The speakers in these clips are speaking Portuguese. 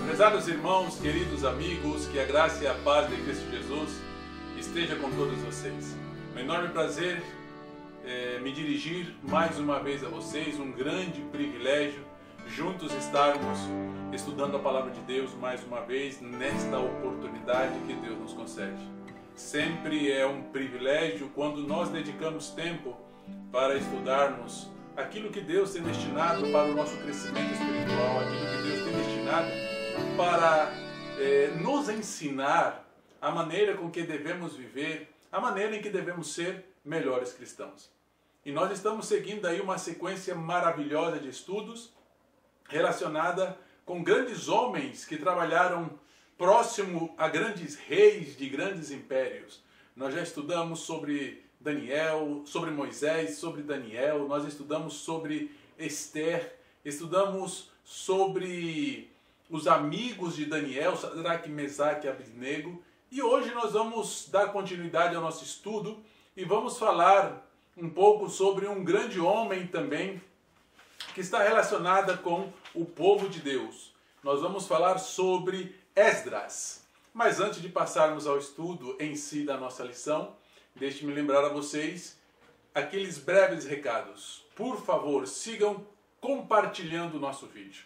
Prezados irmãos, queridos amigos, que a graça e a paz de Cristo Jesus esteja com todos vocês. É um enorme prazer me dirigir mais uma vez a vocês, um grande privilégio juntos estarmos estudando a Palavra de Deus mais uma vez nesta oportunidade que Deus nos concede. Sempre é um privilégio quando nós dedicamos tempo para estudarmos aquilo que Deus tem destinado para o nosso crescimento espiritual, aquilo que Deus tem destinado para nos ensinar a maneira com que devemos viver, a maneira em que devemos ser melhores cristãos. E nós estamos seguindo aí uma sequência maravilhosa de estudos relacionada com grandes homens que trabalharam próximo a grandes reis de grandes impérios. Nós já estudamos sobre Daniel, sobre Moisés, sobre Daniel, nós estudamos sobre Esther, estudamos sobre os amigos de Daniel, Sadraque, Mesaque e Abednego, e hoje nós vamos dar continuidade ao nosso estudo e vamos falar um pouco sobre um grande homem também que está relacionado com o povo de Deus. Nós vamos falar sobre Esdras. Mas antes de passarmos ao estudo em si da nossa lição, deixe-me lembrar a vocês aqueles breves recados. Por favor, sigam compartilhando o nosso vídeo.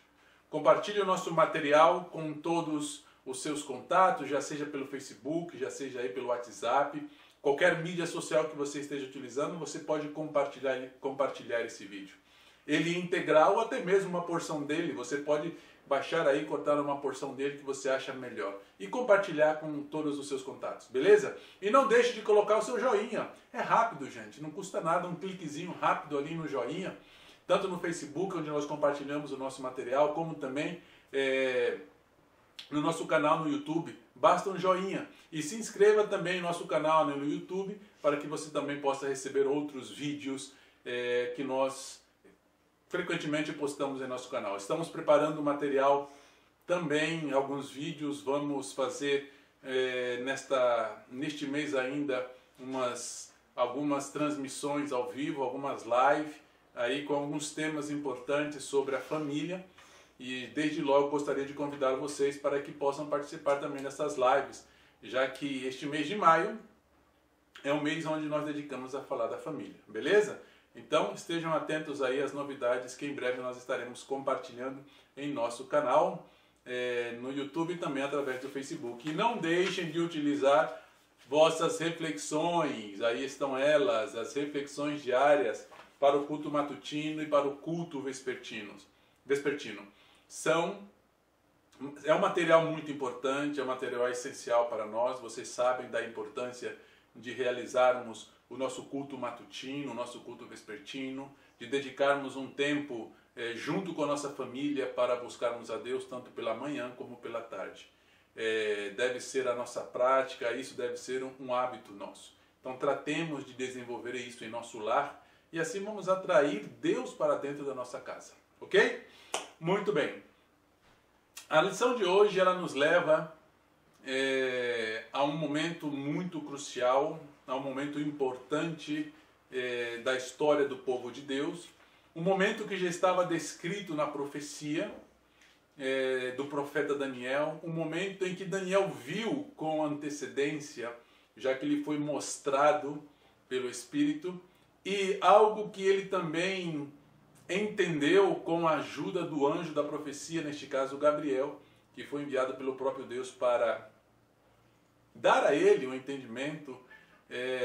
Compartilhe o nosso material com todos os seus contatos, já seja pelo Facebook, já seja aí pelo WhatsApp. Qualquer mídia social que você esteja utilizando, você pode compartilhar esse vídeo. Ele é integral ou até mesmo uma porção dele, você pode baixar aí, cortar uma porção dele que você acha melhor. E compartilhar com todos os seus contatos, beleza? E não deixe de colocar o seu joinha. É rápido, gente, não custa nada, um cliquezinho rápido ali no joinha. Tanto no Facebook, onde nós compartilhamos o nosso material, como também no nosso canal no YouTube. Basta um joinha. E se inscreva também no nosso canal no YouTube, para que você também possa receber outros vídeos que nós frequentemente postamos em nosso canal. Estamos preparando material também, alguns vídeos. Vamos fazer neste mês ainda algumas transmissões ao vivo, algumas lives, aí com alguns temas importantes sobre a família, e desde logo gostaria de convidar vocês para que possam participar também dessas lives, já que este mês de maio é um mês onde nós dedicamos a falar da família, beleza? Então estejam atentos aí às novidades que em breve nós estaremos compartilhando em nosso canal, no YouTube e também através do Facebook. E não deixem de utilizar vossas reflexões, aí estão elas, as reflexões diárias, para o culto matutino e para o culto vespertino. É um material muito importante, é um material essencial para nós. Vocês sabem da importância de realizarmos o nosso culto matutino, o nosso culto vespertino, de dedicarmos um tempo junto com a nossa família para buscarmos a Deus tanto pela manhã como pela tarde. Deve ser a nossa prática, isso deve ser um hábito nosso. Então tratemos de desenvolver isso em nosso lar, e assim vamos atrair Deus para dentro da nossa casa, ok? Muito bem. A lição de hoje ela nos leva a um momento muito crucial, a um momento importante da história do povo de Deus, um momento que já estava descrito na profecia do profeta Daniel, um momento em que Daniel viu com antecedência, já que lhe foi mostrado pelo Espírito, e algo que ele também entendeu com a ajuda do anjo da profecia, neste caso Gabriel, que foi enviado pelo próprio Deus para dar a ele o entendimento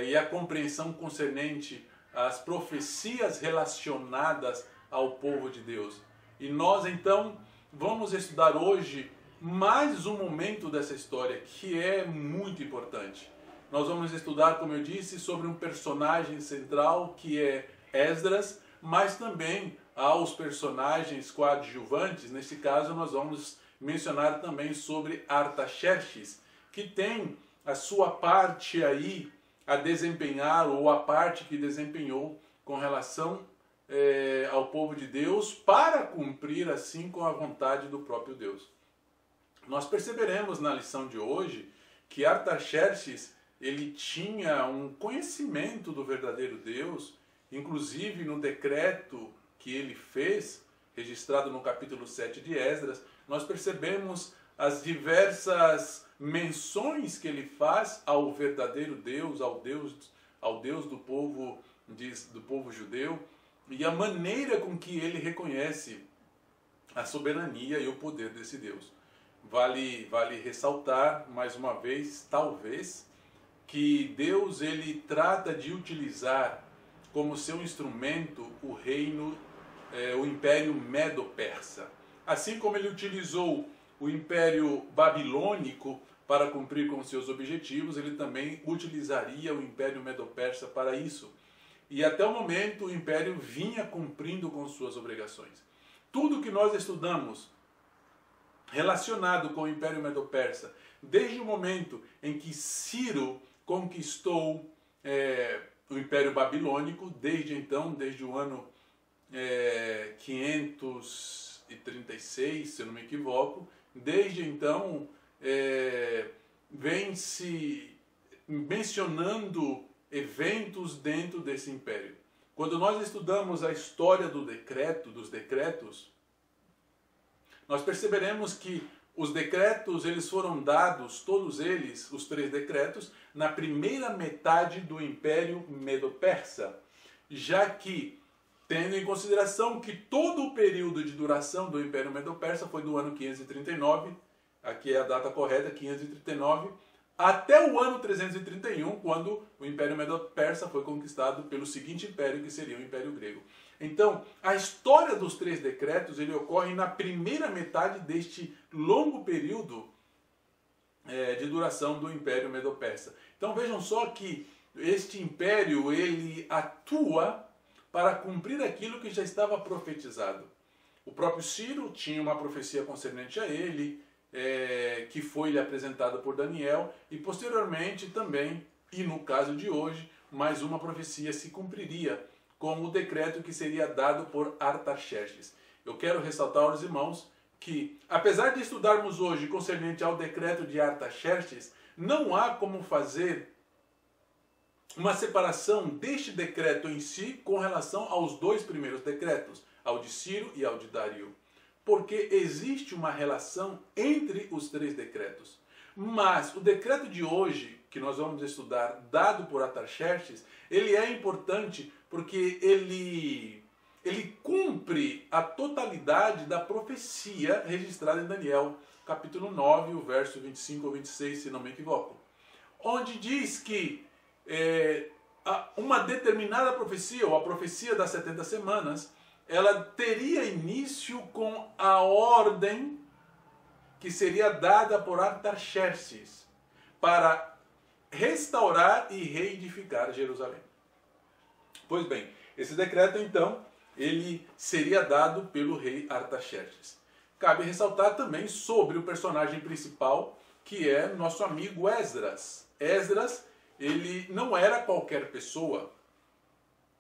e a compreensão concernente às profecias relacionadas ao povo de Deus. E nós então vamos estudar hoje mais um momento dessa história que é muito importante. Nós vamos estudar, como eu disse, sobre um personagem central que é Esdras, mas também aos personagens coadjuvantes. Nesse caso nós vamos mencionar também sobre Artaxerxes, que tem a sua parte aí a desempenhar, ou a parte que desempenhou com relação ao povo de Deus, para cumprir assim com a vontade do próprio Deus. Nós perceberemos na lição de hoje que Artaxerxes ele tinha um conhecimento do verdadeiro Deus, inclusive no decreto que ele fez, registrado no capítulo 7 de Esdras, nós percebemos as diversas menções que ele faz ao verdadeiro Deus, ao Deus do povo judeu, e a maneira com que ele reconhece a soberania e o poder desse Deus. Vale ressaltar mais uma vez, talvez, que Deus ele trata de utilizar como seu instrumento o reino, o Império Medo-Persa. Assim como ele utilizou o Império Babilônico para cumprir com seus objetivos, ele também utilizaria o Império Medo-Persa para isso. E até o momento o Império vinha cumprindo com suas obrigações. Tudo que nós estudamos relacionado com o Império Medo-Persa, desde o momento em que Ciro conquistou o Império Babilônico, desde então, desde o ano 536, se eu não me equivoco, desde então vem se mencionando eventos dentro desse império. Quando nós estudamos a história dos decretos, nós perceberemos que os decretos eles foram dados, todos eles, os 3 decretos, na primeira metade do Império Medo-Persa, já que, tendo em consideração que todo o período de duração do Império Medo-Persa foi do ano 539, aqui é a data correta, 539, até o ano 331, quando o Império Medo-Persa foi conquistado pelo seguinte império, que seria o Império Grego. Então, a história dos 3 decretos ele ocorre na primeira metade deste longo período de duração do Império Medo-Persa. Então vejam só que este império ele atua para cumprir aquilo que já estava profetizado. O próprio Ciro tinha uma profecia concernente a ele, que foi-lhe apresentada por Daniel, e posteriormente também, e no caso de hoje, mais uma profecia se cumpriria com o decreto que seria dado por Artaxerxes. Eu quero ressaltar aos irmãos que, apesar de estudarmos hoje concernente ao decreto de Artaxerxes, não há como fazer uma separação deste decreto em si com relação aos 2 primeiros decretos, ao de Ciro e ao de Dario. Porque existe uma relação entre os 3 decretos. Mas o decreto de hoje, que nós vamos estudar, dado por Artaxerxes, ele é importante porque ele cumpre a totalidade da profecia registrada em Daniel, capítulo 9, o verso 25 ou 26, se não me equivoco. Onde diz que uma determinada profecia, ou a profecia das 70 semanas, ela teria início com a ordem que seria dada por Artaxerxes para restaurar e reedificar Jerusalém. Pois bem, esse decreto então, ele seria dado pelo rei Artaxerxes. Cabe ressaltar também sobre o personagem principal, que é nosso amigo Esdras. Esdras, ele não era qualquer pessoa.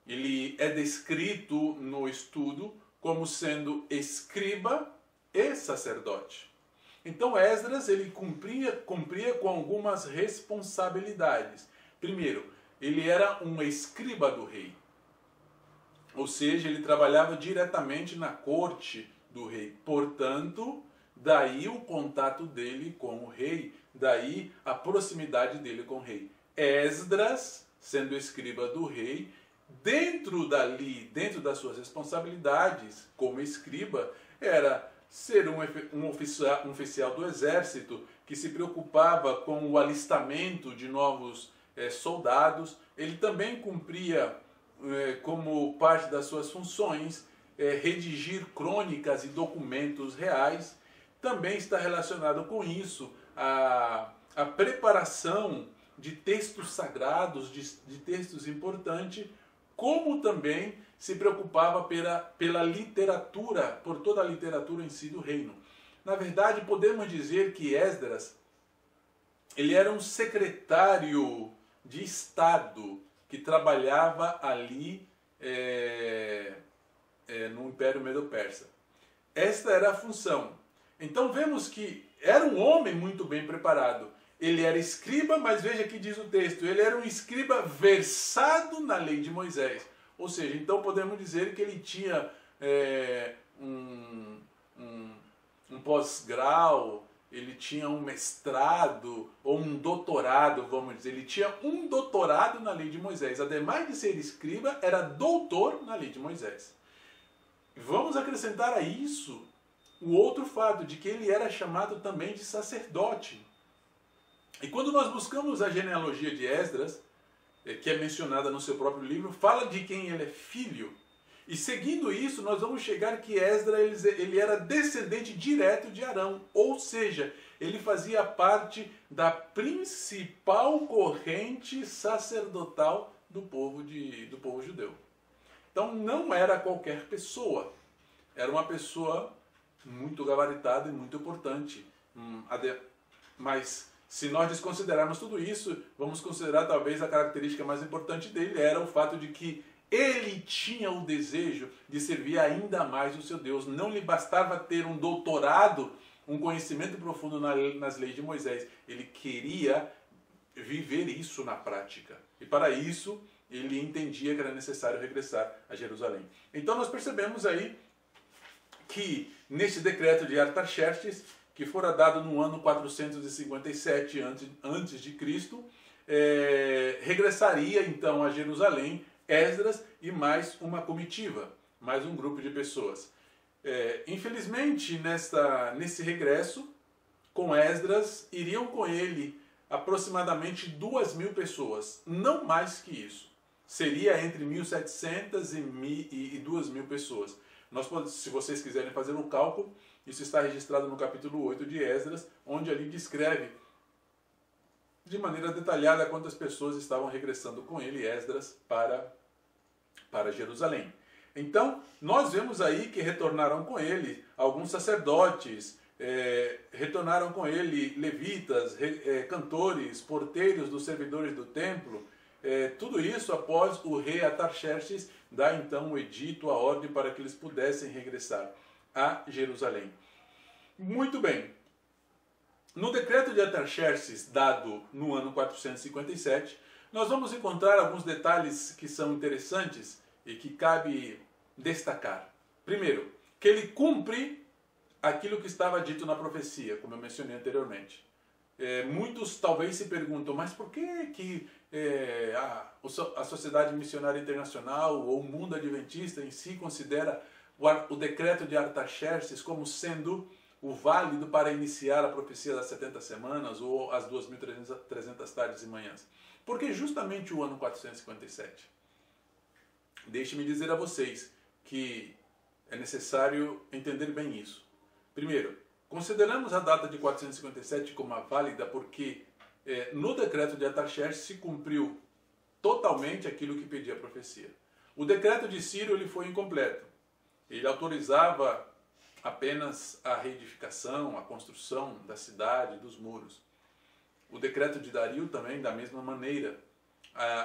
Ele é descrito no estudo como sendo escriba e sacerdote. Então Esdras ele cumpria com algumas responsabilidades. Primeiro, ele era um escriba do rei. Ou seja, ele trabalhava diretamente na corte do rei. Portanto, daí o contato dele com o rei, daí a proximidade dele com o rei. Esdras, sendo escriba do rei, dentro das suas responsabilidades como escriba, era ser um oficial do exército que se preocupava com o alistamento de novos soldados. Ele também cumpria, como parte das suas funções, redigir crônicas e documentos reais. Também está relacionado com isso a preparação de textos sagrados, de textos importantes, como também se preocupava pela literatura, por toda a literatura em si do reino. Na verdade, podemos dizer que Esdras, ele era um secretário de Estado que trabalhava ali no Império Medo-Persa. Esta era a função. Então vemos que era um homem muito bem preparado. Ele era escriba, mas veja que diz o texto, ele era um escriba versado na lei de Moisés. Ou seja, então podemos dizer que ele tinha um pós-grau, ele tinha um mestrado ou um doutorado, vamos dizer. Ele tinha um doutorado na lei de Moisés. Ademais de ser escriba, era doutor na lei de Moisés. Vamos acrescentar a isso o outro fato de que ele era chamado também de sacerdote. E quando nós buscamos a genealogia de Esdras, que é mencionada no seu próprio livro, fala de quem ele é filho. E seguindo isso, nós vamos chegar que Esdras ele era descendente direto de Arão, ou seja, ele fazia parte da principal corrente sacerdotal do povo judeu. Então não era qualquer pessoa, era uma pessoa muito gabaritada e muito importante. Mas se nós desconsiderarmos tudo isso, vamos considerar talvez a característica mais importante dele era o fato de que ele tinha o desejo de servir ainda mais o seu Deus. Não lhe bastava ter um doutorado, um conhecimento profundo nas leis de Moisés. Ele queria viver isso na prática. E para isso, ele entendia que era necessário regressar a Jerusalém. Então nós percebemos aí que nesse decreto de Artaxerxes, que fora dado no ano 457 antes de Cristo, regressaria então a Jerusalém Esdras e mais uma comitiva, mais um grupo de pessoas. Infelizmente, nesse regresso, com Esdras, iriam com ele aproximadamente 2.000 pessoas, não mais que isso. Seria entre 1.700 e 2.000 pessoas. Se vocês quiserem fazer um cálculo, isso está registrado no capítulo 8 de Esdras, onde ali descreve de maneira detalhada quantas pessoas estavam regressando com ele, Esdras, para Jerusalém. Então, nós vemos aí que retornaram com ele alguns sacerdotes, retornaram com ele levitas, cantores, porteiros dos servidores do templo, tudo isso após o rei Artaxerxes dar então o edito, a ordem para que eles pudessem regressar a Jerusalém. Muito bem. No decreto de Artaxerxes, dado no ano 457, nós vamos encontrar alguns detalhes que são interessantes e que cabe destacar. Primeiro, que ele cumpre aquilo que estava dito na profecia, como eu mencionei anteriormente. Muitos talvez se perguntam, mas por que a Sociedade Missionária Internacional ou o mundo adventista em si considera o decreto de Artaxerxes como sendo o válido para iniciar a profecia das 70 semanas ou as 2.300 tardes e manhãs? Porque justamente o ano 457. Deixe-me dizer a vocês que é necessário entender bem isso. Primeiro, consideramos a data de 457 como a válida porque no decreto de Artaxerxes se cumpriu totalmente aquilo que pedia a profecia. O decreto de Ciro ele foi incompleto. Ele autorizava apenas a reedificação, a construção da cidade, dos muros. O decreto de Dario também, da mesma maneira,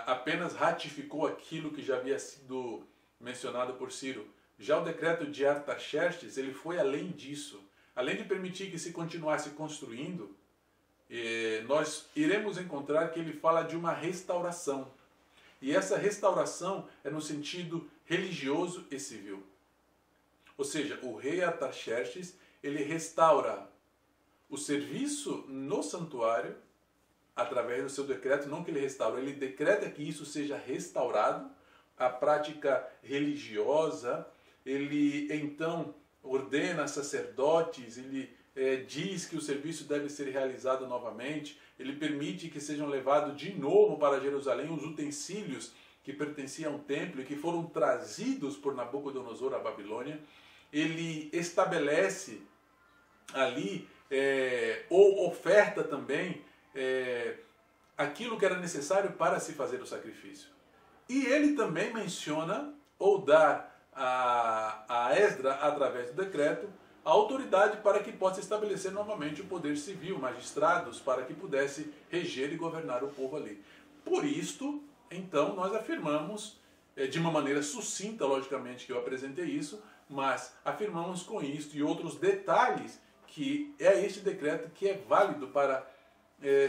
apenas ratificou aquilo que já havia sido mencionado por Ciro. Já o decreto de Artaxerxes, ele foi além disso. Além de permitir que se continuasse construindo, nós iremos encontrar que ele fala de uma restauração. E essa restauração é no sentido religioso e civil. Ou seja, o rei Artaxerxes, ele restaura o serviço no santuário através do seu decreto, não que ele restaura, ele decreta que isso seja restaurado, a prática religiosa, ele então ordena sacerdotes, ele diz que o serviço deve ser realizado novamente, ele permite que sejam levados de novo para Jerusalém os utensílios que pertenciam ao templo e que foram trazidos por Nabucodonosor à Babilônia. Ele estabelece ali, ou oferta também, aquilo que era necessário para se fazer o sacrifício. E ele também menciona, ou dá a Esdras, através do decreto, a autoridade para que possa estabelecer novamente o poder civil, magistrados, para que pudesse reger e governar o povo ali. Por isto, então, nós afirmamos, de uma maneira sucinta, logicamente, que eu apresentei isso, mas afirmamos com isto e outros detalhes que é este decreto que é válido para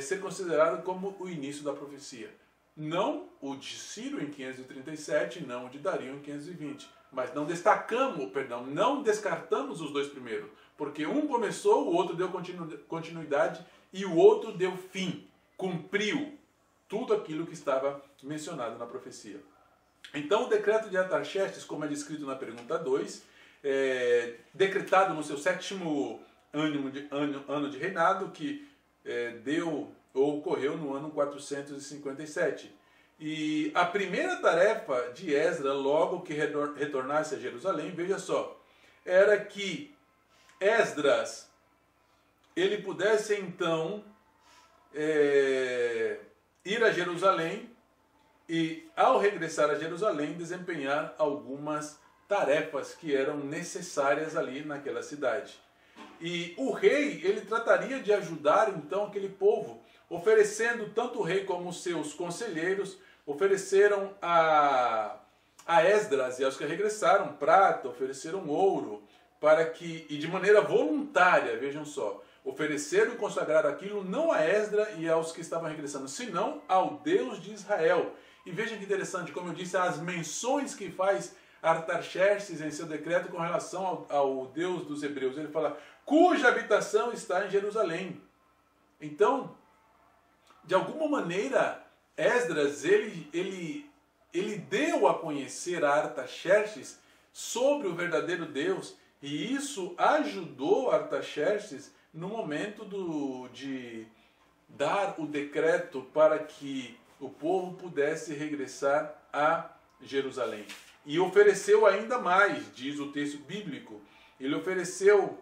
ser considerado como o início da profecia. Não o de Ciro em 537, não o de Dario em 520. Mas não descartamos os dois primeiros. Porque um começou, o outro deu continuidade e o outro deu fim. Cumpriu tudo aquilo que estava mencionado na profecia. Então o decreto de Artaxerxes, como é descrito na pergunta 2, decretado no seu 7º ano de reinado, que ocorreu no ano 457. E a primeira tarefa de Esdras, logo que retornasse a Jerusalém, veja só, era que Esdras ele pudesse então ir a Jerusalém e, ao regressar a Jerusalém, desempenhar algumas tarefas que eram necessárias ali naquela cidade. E o rei, ele trataria de ajudar então aquele povo, oferecendo tanto o rei como os seus conselheiros, ofereceram a Esdras e aos que regressaram prata, ofereceram ouro, para que, e de maneira voluntária, vejam só, ofereceram e consagraram aquilo não a Esdras e aos que estavam regressando, senão ao Deus de Israel. E vejam que interessante, como eu disse, as menções que faz Artaxerxes em seu decreto com relação ao Deus dos hebreus. Ele fala, cuja habitação está em Jerusalém. Então, de alguma maneira, Esdras, ele deu a conhecer a Artaxerxes sobre o verdadeiro Deus, e isso ajudou Artaxerxes no momento de dar o decreto para que o povo pudesse regressar a Jerusalém. E ofereceu ainda mais, diz o texto bíblico, ele ofereceu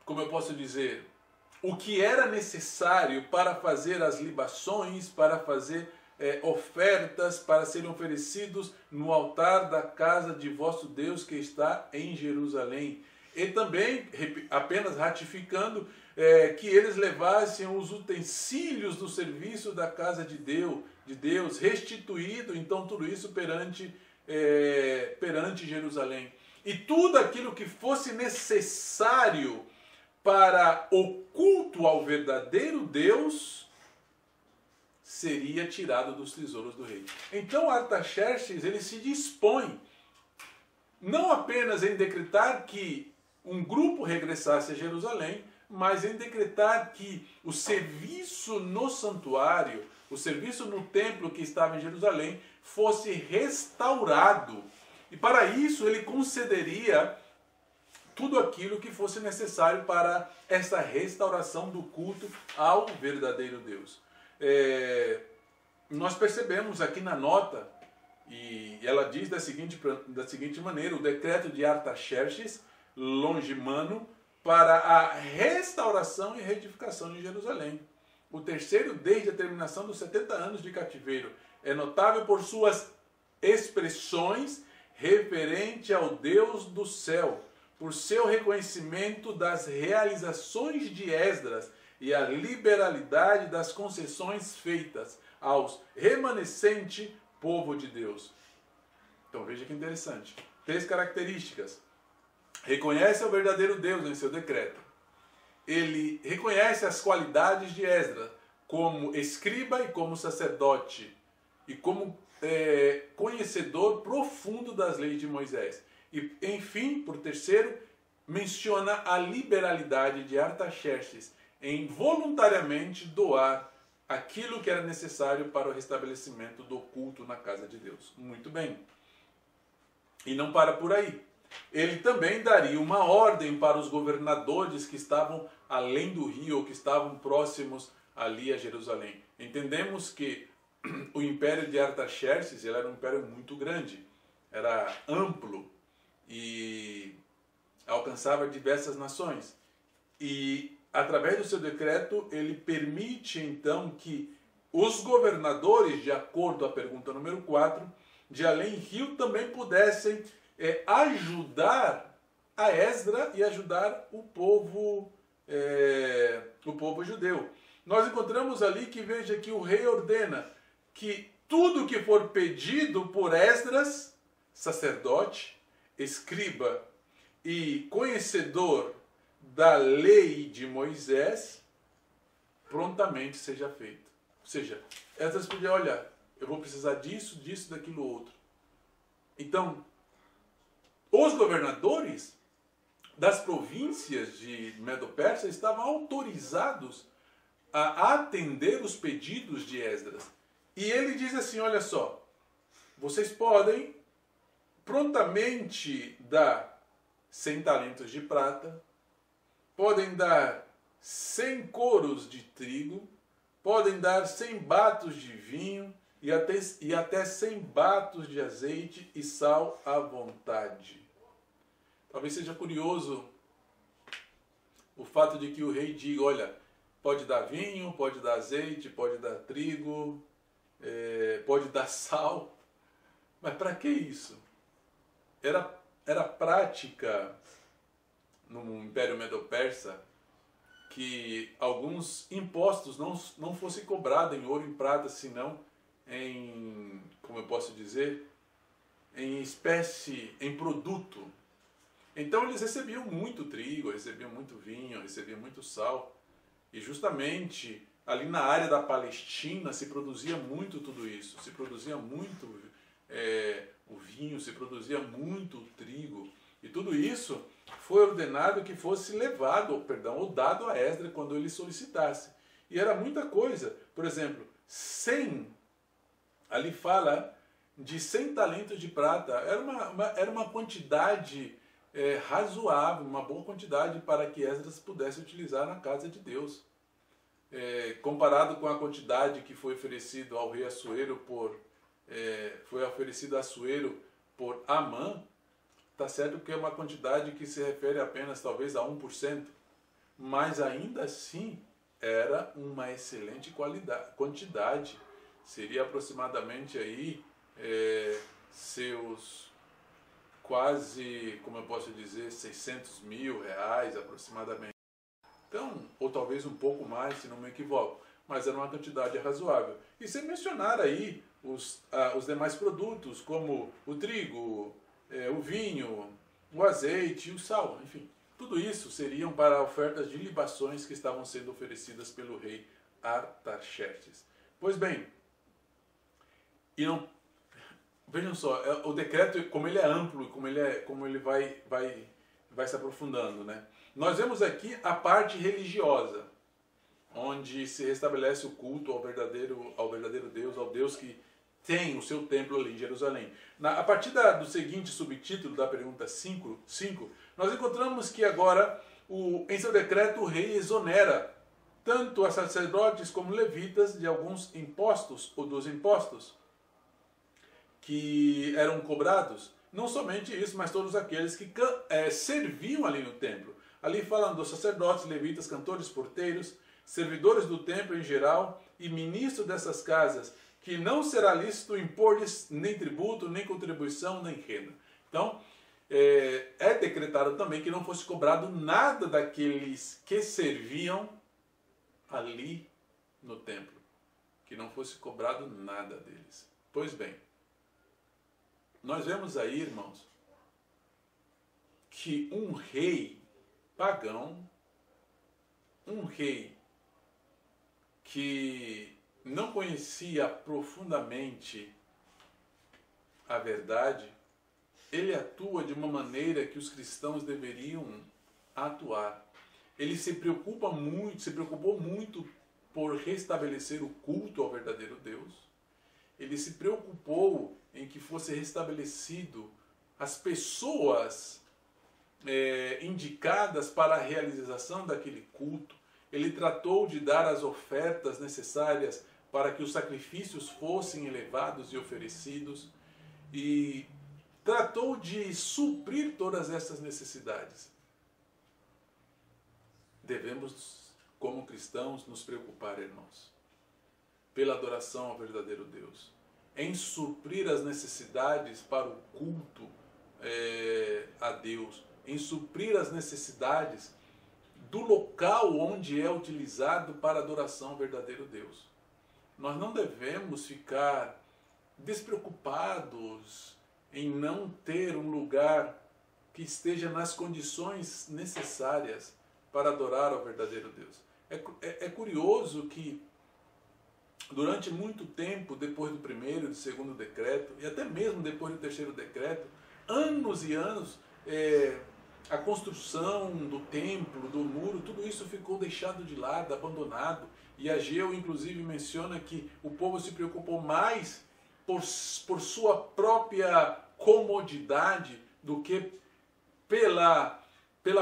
como eu posso dizer, o que era necessário para fazer as libações, para fazer ofertas, para serem oferecidos no altar da casa de vosso Deus que está em Jerusalém. E também, apenas ratificando, que eles levassem os utensílios do serviço da casa de Deus, restituído, então, tudo isso perante Jerusalém. E tudo aquilo que fosse necessário para o culto ao verdadeiro Deus seria tirado dos tesouros do rei. Então Artaxerxes, ele se dispõe não apenas em decretar que um grupo regressasse a Jerusalém, mas em decretar que o serviço no santuário, o serviço no templo que estava em Jerusalém, fosse restaurado. E para isso ele concederia tudo aquilo que fosse necessário para essa restauração do culto ao verdadeiro Deus. Nós percebemos aqui na nota, e ela diz da seguinte maneira, o decreto de Artaxerxes, Longimano, para a restauração e reedificação de Jerusalém. O terceiro desde a terminação dos 70 anos de cativeiro. É notável por suas expressões referente ao Deus do céu, por seu reconhecimento das realizações de Esdras e a liberalidade das concessões feitas aos remanescente povo de Deus. Então veja que interessante. 3 características. Reconhece o verdadeiro Deus em seu decreto. Ele reconhece as qualidades de Esdras como escriba e como sacerdote e como conhecedor profundo das leis de Moisés. E, enfim, por terceiro, menciona a liberalidade de Artaxerxes em voluntariamente doar aquilo que era necessário para o restabelecimento do culto na casa de Deus. Muito bem. E não para por aí. Ele também daria uma ordem para os governadores que estavam além do rio, ou que estavam próximos ali a Jerusalém. Entendemos que o império de Artaxerxes era um império muito grande, era amplo e alcançava diversas nações. E através do seu decreto, ele permite então que os governadores, de acordo à pergunta número 4, de além-rio também pudessem ajudar a Esdras e ajudar o povo judeu. Nós encontramos ali que, veja, que o rei ordena que tudo que for pedido por Esdras, sacerdote, escriba e conhecedor da lei de Moisés, prontamente seja feito. Ou seja, Esdras podia, olha, eu vou precisar disso, disso, daquilo outro. Então, os governadores das províncias de Medo-Persa estavam autorizados a atender os pedidos de Esdras. E ele diz assim, olha só, vocês podem prontamente dar 100 talentos de prata, podem dar 100 coros de trigo, podem dar 100 batos de vinho e até 100 batos de azeite e sal à vontade. Talvez seja curioso o fato de que o rei diga, olha, pode dar vinho, pode dar azeite, pode dar trigo, pode dar sal. Mas para que isso? Era prática no Império Medo-Persa que alguns impostos não fossem cobrados em ouro e em prata, senão em, como eu posso dizer, em espécie, em produto. Então eles recebiam muito trigo, recebiam muito vinho, recebiam muito sal. E justamente ali na área da Palestina se produzia muito tudo isso. Se produzia muito o vinho, se produzia muito o trigo. E tudo isso foi ordenado que fosse levado, ou dado a Esdras quando ele solicitasse. E era muita coisa. Por exemplo, 100, ali fala de 100 talentos de prata. Era uma quantidade razoável, uma boa quantidade para que Esdras pudesse utilizar na casa de Deus. Comparado com a quantidade que foi oferecido ao rei Assuero por Amã, está certo que é uma quantidade que se refere apenas talvez a 1%, mas ainda assim era uma excelente quantidade. Seria aproximadamente aí seus quase, como eu posso dizer, 600 mil reais aproximadamente. Então, ou talvez um pouco mais, se não me equivoco, mas era uma quantidade razoável. E sem mencionar aí os demais produtos, como o trigo, o vinho, o azeite e o sal, enfim. Tudo isso seriam para ofertas de libações que estavam sendo oferecidas pelo rei Artaxerxes. Pois bem, vejam só, o decreto, como ele é amplo, como ele vai se aprofundando, né? Nós vemos aqui a parte religiosa, onde se restabelece o culto ao verdadeiro Deus, ao Deus que tem o seu templo ali em Jerusalém. A partir do seguinte subtítulo da pergunta 5, nós encontramos que agora, em seu decreto, o rei exonera tanto a sacerdotes como levitas de alguns impostos, ou dos impostos que eram cobrados. Não somente isso, mas todos aqueles que serviam ali no templo. Ali falando dos sacerdotes, levitas, cantores, porteiros, servidores do templo em geral e ministros dessas casas, que não será lícito impor-lhes nem tributo, nem contribuição, nem renda. Então, é decretado também que não fosse cobrado nada daqueles que serviam ali no templo. Que não fosse cobrado nada deles. Pois bem, nós vemos aí, irmãos, que um rei pagão, um rei que não conhecia profundamente a verdade, ele atua de uma maneira que os cristãos deveriam atuar. Ele se preocupou muito por restabelecer o culto ao verdadeiro Deus. Ele se preocupou em que fosse restabelecido as pessoas indicadas para a realização daquele culto. Ele tratou de dar as ofertas necessárias para que os sacrifícios fossem elevados e oferecidos, e tratou de suprir todas essas necessidades. Devemos, como cristãos, nos preocupar, irmãos, pela adoração ao verdadeiro Deus, em suprir as necessidades para o culto a Deus, em suprir as necessidades do local onde é utilizado para a adoração ao verdadeiro Deus. Nós não devemos ficar despreocupados em não ter um lugar que esteja nas condições necessárias para adorar ao verdadeiro Deus. É curioso que durante muito tempo, depois do primeiro e do segundo decreto, e até mesmo depois do terceiro decreto, anos e anos, a construção do templo, do muro, tudo isso ficou deixado de lado, abandonado. E Ageu, inclusive, menciona que o povo se preocupou mais por sua própria comodidade do que pela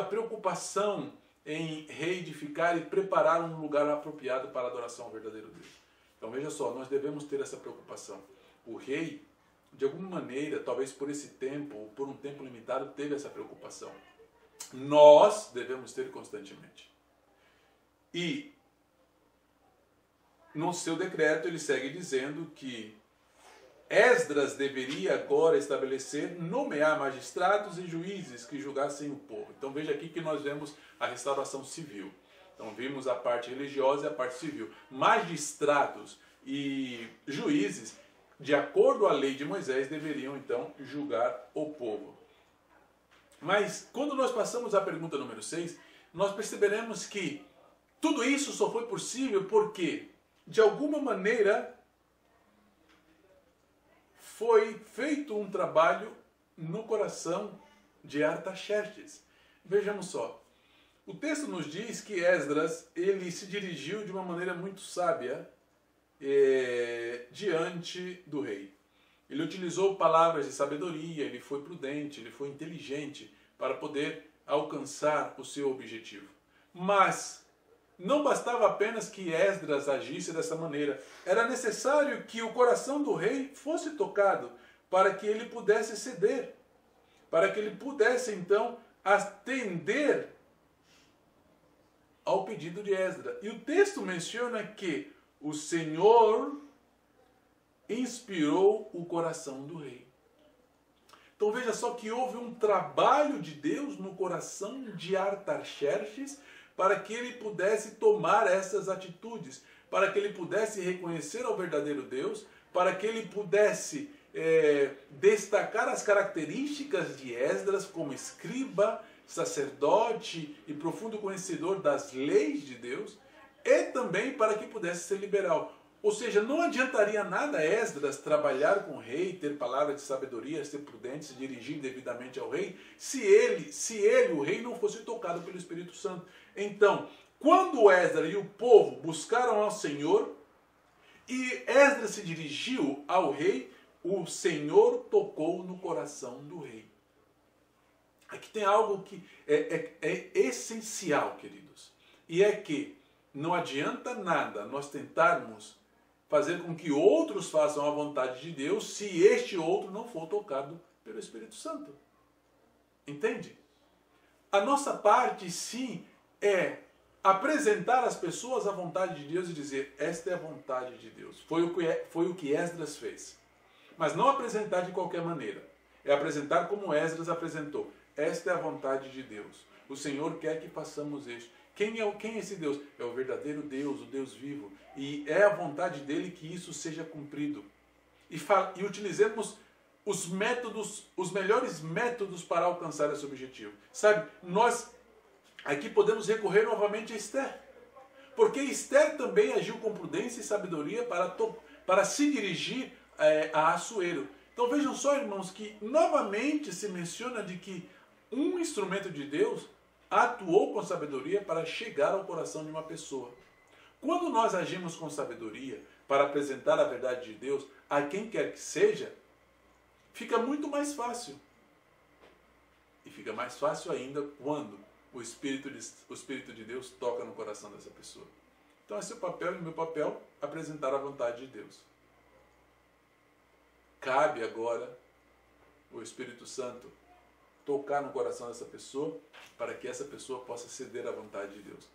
preocupação em reedificar e preparar um lugar apropriado para a adoração ao verdadeiro Deus. Então veja só, nós devemos ter essa preocupação. O rei, de alguma maneira, talvez por esse tempo, ou por um tempo limitado, teve essa preocupação. Nós devemos ter constantemente. E no seu decreto ele segue dizendo que Esdras deveria agora nomear magistrados e juízes que julgassem o povo. Então veja aqui que nós vemos a restauração civil. Então vimos a parte religiosa e a parte civil. Magistrados e juízes, de acordo à lei de Moisés, deveriam então julgar o povo. Mas quando nós passamos à pergunta número 6, nós perceberemos que tudo isso só foi possível porque, de alguma maneira, foi feito um trabalho no coração de Artaxerxes. Vejamos só. O texto nos diz que Esdras ele se dirigiu de uma maneira muito sábia diante do rei. Ele utilizou palavras de sabedoria, ele foi prudente, ele foi inteligente para poder alcançar o seu objetivo. Mas não bastava apenas que Esdras agisse dessa maneira. Era necessário que o coração do rei fosse tocado para que ele pudesse ceder, para que ele pudesse então atender ao pedido de Esdras. E o texto menciona que o Senhor inspirou o coração do rei. Então veja só que houve um trabalho de Deus no coração de Artaxerxes para que ele pudesse tomar essas atitudes, para que ele pudesse reconhecer ao verdadeiro Deus, para que ele pudesse destacar as características de Esdras como escriba, sacerdote e profundo conhecedor das leis de Deus, e também para que pudesse ser liberal. Ou seja, não adiantaria nada Esdras trabalhar com o rei, ter palavras de sabedoria, ser prudente, se dirigir devidamente ao rei, se ele, o rei, não fosse tocado pelo Espírito Santo. Então, quando Esdras e o povo buscaram ao Senhor, e Esdras se dirigiu ao rei, o Senhor tocou no coração do rei. Aqui tem algo que é essencial, queridos. E é que não adianta nada nós tentarmos fazer com que outros façam a vontade de Deus se este outro não for tocado pelo Espírito Santo. Entende? A nossa parte, sim, é apresentar às pessoas a vontade de Deus e dizer, esta é a vontade de Deus. Foi o que Esdras fez. Mas não apresentar de qualquer maneira. É apresentar como Esdras apresentou. Esta é a vontade de Deus. O Senhor quer que façamos isto. Quem é esse Deus? É o verdadeiro Deus, o Deus vivo. E é a vontade dele que isso seja cumprido. E utilizemos os melhores métodos para alcançar esse objetivo. Sabe, nós aqui podemos recorrer novamente a Esther. Porque Esther também agiu com prudência e sabedoria para se dirigir a Assuero. Então vejam só, irmãos, que novamente se menciona de que um instrumento de Deus atuou com sabedoria para chegar ao coração de uma pessoa. Quando nós agimos com sabedoria para apresentar a verdade de Deus a quem quer que seja, fica muito mais fácil. E fica mais fácil ainda quando o Espírito de Deus toca no coração dessa pessoa. Então esse é o papel e o meu papel, apresentar a vontade de Deus. Cabe agora o Espírito Santo tocar no coração dessa pessoa para que essa pessoa possa ceder à vontade de Deus.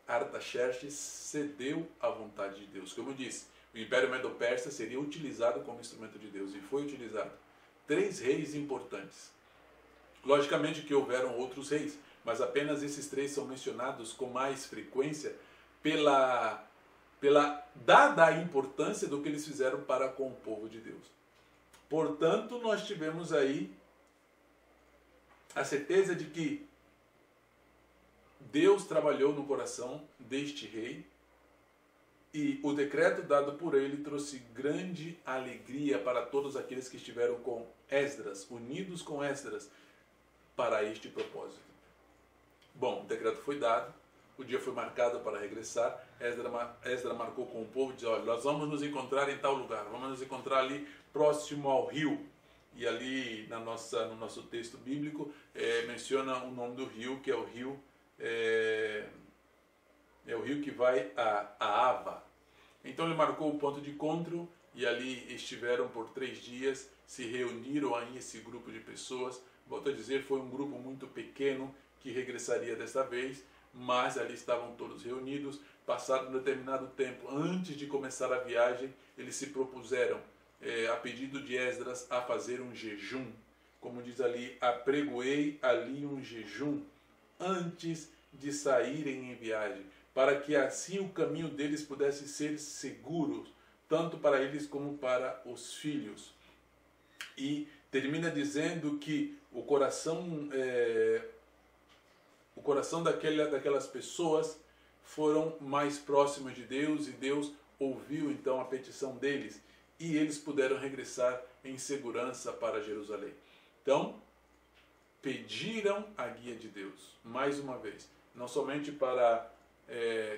Artaxerxes cedeu à vontade de Deus. Como eu disse, o Império Medo-Persa seria utilizado como instrumento de Deus e foi utilizado. 3 reis importantes. Logicamente que houveram outros reis, mas apenas esses 3 são mencionados com mais frequência pela dada a importância do que eles fizeram para com o povo de Deus. Portanto, nós tivemos aí a certeza de que Deus trabalhou no coração deste rei e o decreto dado por ele trouxe grande alegria para todos aqueles que estiveram com Esdras, unidos com Esdras, para este propósito. Bom, o decreto foi dado, o dia foi marcado para regressar, Esdras marcou com o povo e disse, olha, nós vamos nos encontrar em tal lugar, vamos nos encontrar ali próximo ao rio. E ali no nosso texto bíblico menciona o nome do rio, que é o rio que vai a Ava. Então ele marcou o ponto de encontro e ali estiveram por 3 dias, se reuniram aí esse grupo de pessoas. Volto a dizer, foi um grupo muito pequeno que regressaria desta vez, mas ali estavam todos reunidos. Passado um determinado tempo, antes de começar a viagem, eles se propuseram, a pedido de Esdras, a fazer um jejum. Como diz ali, apregoei ali um jejum antes de saírem em viagem, para que assim o caminho deles pudesse ser seguro, tanto para eles como para os filhos. E termina dizendo que o coração daquelas pessoas foram mais próximos de Deus e Deus ouviu então a petição deles e eles puderam regressar em segurança para Jerusalém. Então, pediram a guia de Deus, mais uma vez, não somente para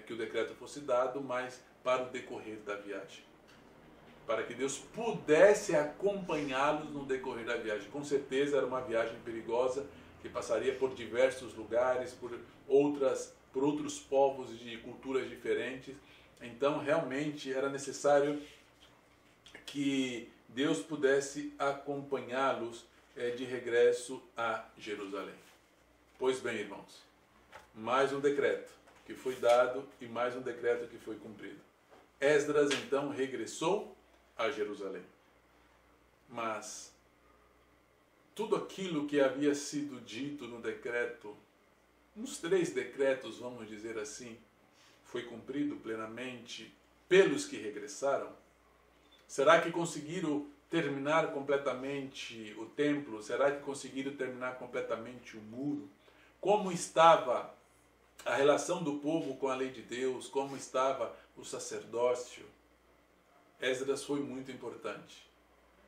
que o decreto fosse dado, mas para o decorrer da viagem, para que Deus pudesse acompanhá-los no decorrer da viagem. Com certeza era uma viagem perigosa, que passaria por diversos lugares, por outros povos de culturas diferentes. Então realmente era necessário que Deus pudesse acompanhá-los de regresso a Jerusalém. Pois bem, irmãos, mais um decreto que foi dado e mais um decreto que foi cumprido. Esdras então regressou a Jerusalém. Mas tudo aquilo que havia sido dito no decreto, nos 3 decretos, vamos dizer assim, foi cumprido plenamente pelos que regressaram? Será que conseguiram terminar completamente o templo? Será que conseguiram terminar completamente o muro? Como estava a relação do povo com a lei de Deus? Como estava o sacerdócio? Esdras foi muito importante.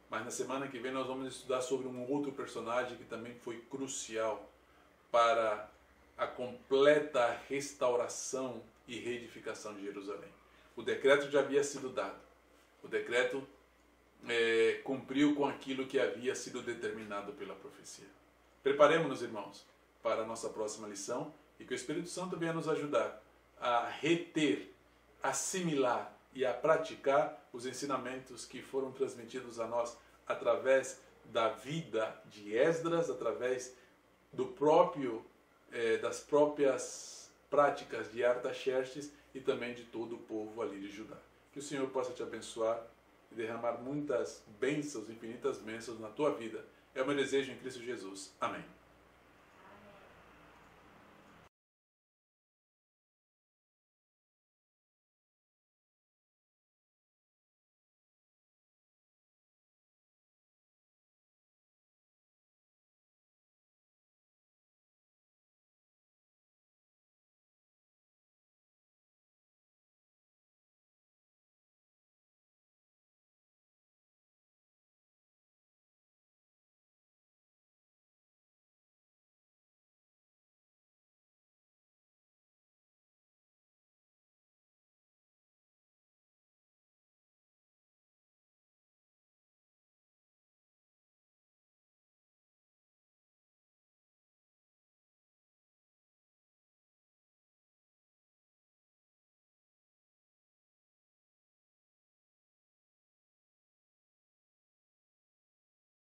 Mas na semana que vem nós vamos estudar sobre um outro personagem que também foi crucial para a completa restauração e reedificação de Jerusalém. O decreto já havia sido dado. O decreto cumpriu com aquilo que havia sido determinado pela profecia. Preparemos-nos, irmãos, para a nossa próxima lição e que o Espírito Santo venha nos ajudar a reter, assimilar e a praticar os ensinamentos que foram transmitidos a nós através da vida de Esdras, através das próprias práticas de Artaxerxes e também de todo o povo ali de Judá. Que o Senhor possa te abençoar e derramar muitas bênçãos, infinitas bênçãos na tua vida. É o meu desejo em Cristo Jesus. Amém.